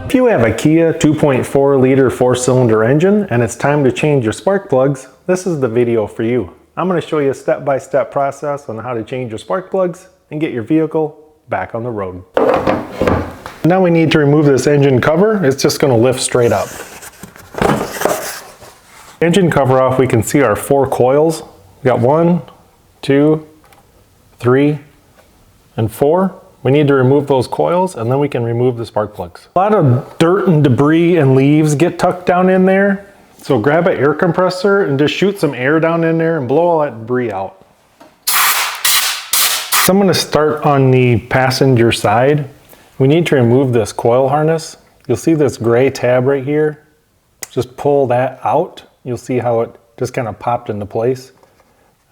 If you have a Kia 2.4 liter 4-cylinder engine and it's time to change your spark plugs, this is the video for you. I'm going to show you a step-by-step process on how to change your spark plugs and get your vehicle back on the road. Now we need to remove this engine cover. It's just going to lift straight up. Engine cover off, we can see our 4 coils. We got 1, 2, 3, and 4. We need to remove those coils and then we can remove the spark plugs. A lot of dirt and debris and leaves get tucked down in there. So grab an air compressor and just shoot some air down in there and blow all that debris out. So I'm going to start on the passenger side. We need to remove this coil harness. You'll see this gray tab right here. Just pull that out. You'll see how it just kind of popped into place.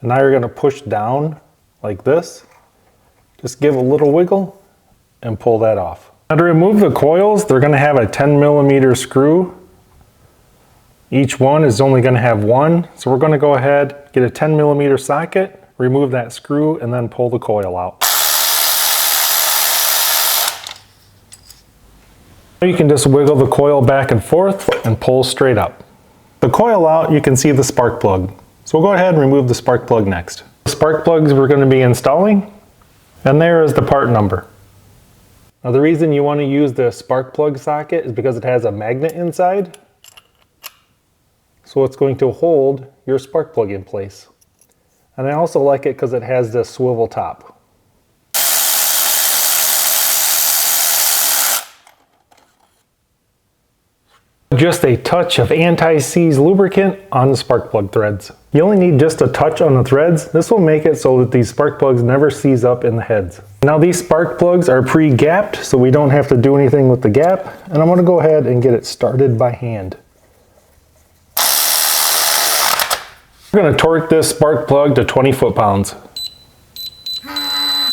And now you're going to push down like this. Just give a little wiggle and pull that off. Now to remove the coils, they're going to have a 10mm screw. Each one is only going to have one. So we're going to go ahead, get a 10mm socket, remove that screw, and then pull the coil out. You can just wiggle the coil back and forth and pull straight up. The coil out, you can see the spark plug. So we'll go ahead and remove the spark plug next. The spark plugs we're going to be installing. And there is the part number. Now the reason you want to use the spark plug socket is because it has a magnet inside. So it's going to hold your spark plug in place. And I also like it because it has this swivel top. Just a touch of anti-seize lubricant on the spark plug threads. You only need just a touch on the threads. This will make it so that these spark plugs never seize up in the heads. Now these spark plugs are pre-gapped, so we don't have to do anything with the gap. And I'm going to go ahead and get it started by hand. We're going to torque this spark plug to 20 foot-pounds. I'm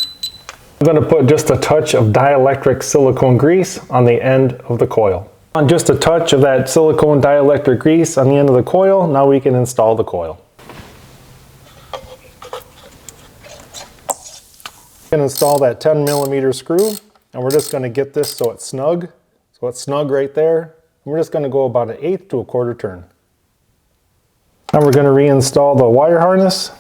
going to put just a touch of dielectric silicone grease on the end of the coil. On just a touch of that silicone dielectric grease on the end of the coil, now we can install the coil. We can install that 10mm screw, and we're just going to get this so it's snug. So it's snug right there. And we're just going to go about 1/8 to 1/4 turn. Now we're going to reinstall the wire harness.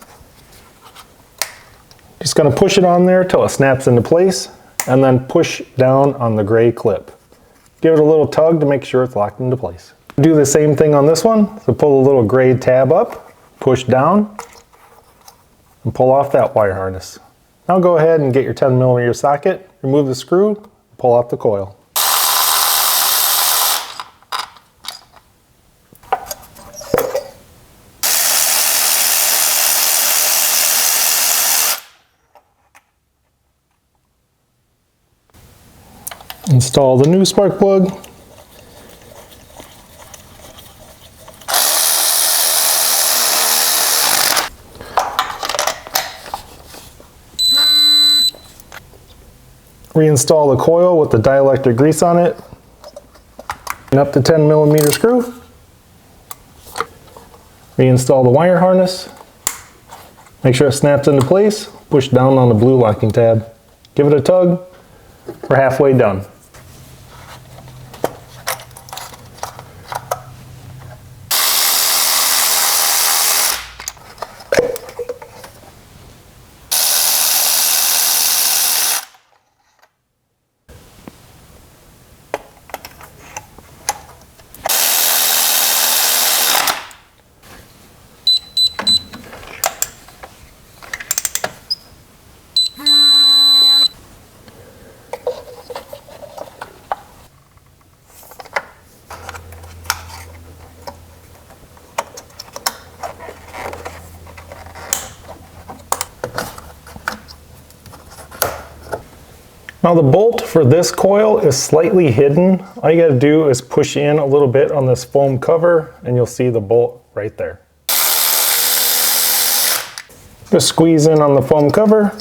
Just going to push it on there till it snaps into place, and then push down on the gray clip. Give it a little tug to make sure it's locked into place. Do the same thing on this one. So pull the little gray tab up, push down, and pull off that wire harness. Now go ahead and get your 10mm socket, remove the screw, pull off the coil. Install the new spark plug. Reinstall the coil with the dielectric grease on it. And up the 10mm screw. Reinstall the wire harness. Make sure it snaps into place. Push down on the blue locking tab. Give it a tug. We're halfway done. Now the bolt for this coil is slightly hidden. All you gotta do is push in a little bit on this foam cover and you'll see the bolt right there. Just squeeze in on the foam cover.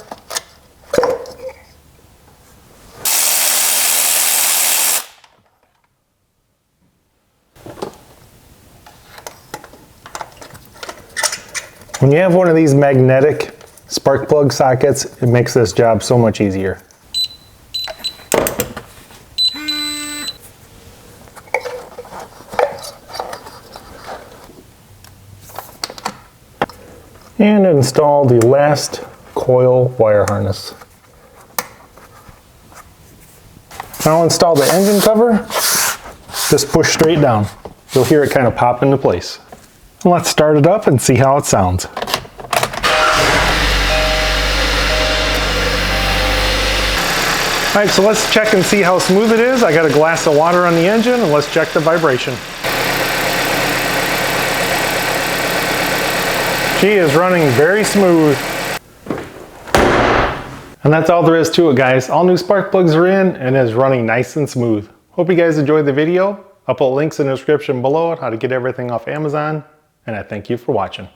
When you have one of these magnetic spark plug sockets, it makes this job so much easier. install the last coil wire harness. Now install the engine cover. Just push straight down. You'll hear it kind of pop into place. Let's start it up and see how it sounds. Alright, so let's check and see how smooth it is. I got a glass of water on the engine, and let's check the vibration. She is running very smooth. And that's all there is to it, guys. All new spark plugs are in and is running nice and smooth. Hope you guys enjoyed the video. I'll put links in the description below on how to get everything off Amazon, and I thank you for watching.